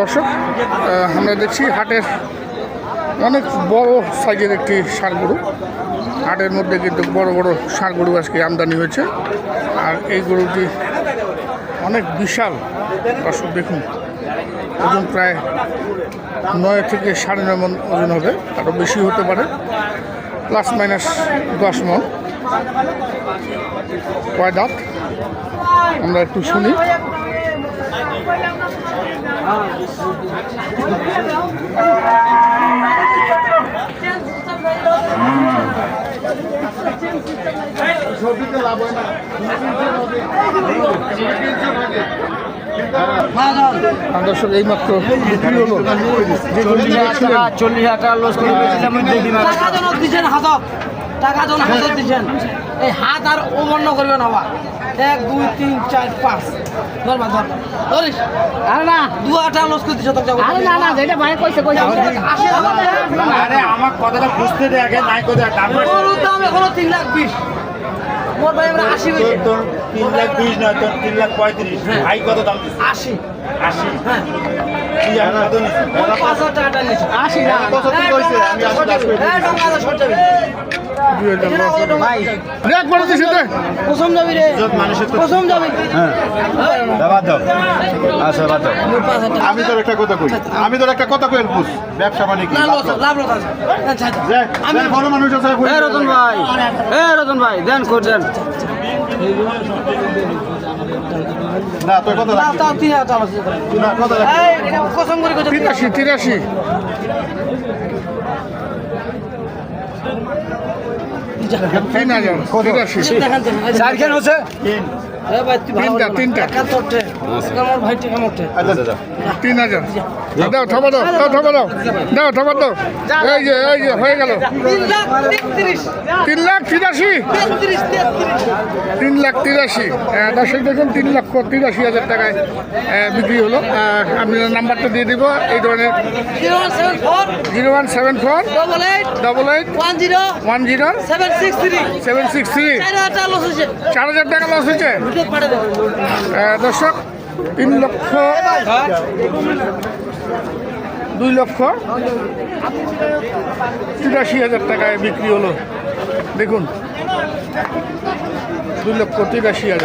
দর্শক, আমরা দেখছি হাটের অনেক বড় সাইজের একটি ষাঁড় গরু। হাটের মধ্যে কিন্তু বড় বড় ষাঁড় গরু আজকে আমদানি হয়েছে। আর এই গরুটি অনেক বিশাল। দর্শক দেখুন, ওজন প্রায় 9 থেকে 9.5 মণ ওজন হবে, আরও বেশি হতে পারে, প্লাস মাইনাস 10 মণ। কয় দাঁত আমরা একটু শুনি। দর্শক এই মাত্র বিক্রি হলো 40,000 টাকা লস করে দিচ্ছেন। টাকা জন হাজার দিচ্ছেন। এই হাত আর অমান্য করবে না। 1 2 3 4 5 ধরবা ধরিস। আরে না 2 লস করে দিচ্ছ। আরে না না যেটা ভাই কইছে আরে আমার কথাটা বুঝতে দে আগে। নাই কথা তারপর দাম এখনো 3,20,000। মোর ভাই আমরা 80 হইছে। তোর 3,20,000 না, তোর 3,35,000। ভাই কত দাম দিছিস? 80 হ্যাঁ। কি আর কত নিছিস? 5,000 টাকা নিছিস। 80 না কত তুই কইছিস? আমি 80 টাকা কই। এই টাকা শর্ট যাবে ভাই। রেক বড় দিছিস রে। কসম যাবি রে। মানুষের কসম যাবি। হ্যাঁ বাদ দাও। আচ্ছা বাদ দাও। আমি তোর একটা কথা কই। বুঝ ব্যবসা মানে কি? লাভ আছে। আচ্ছা আমি বড় মানুষ আছে। এ রতন ভাই দেন করছেন না তোর কত লাগবে? তাও 3,000 টাকা না কত লাগবে? এই কসম করে কইতে 83 3,083 চারখান হচ্ছে। তিনটা। 71 আমার ভাই টাকা মোটে। আচ্ছা 3,000 দাও, থামা দাও। এই যে হয়ে গেল 3,83,000। 3,83,000। দর্শক দেখুন 3,83,000 টাকায় বিক্রি হলো। আমি নাম্বারটা দিয়ে দিব। এই ধরনের 0174 88 10 763। 4,000 টাকা লস হয়েছে। দর্শক 2,83,000 টাকায় বিক্রি হলো। দেখুন 2,83,000।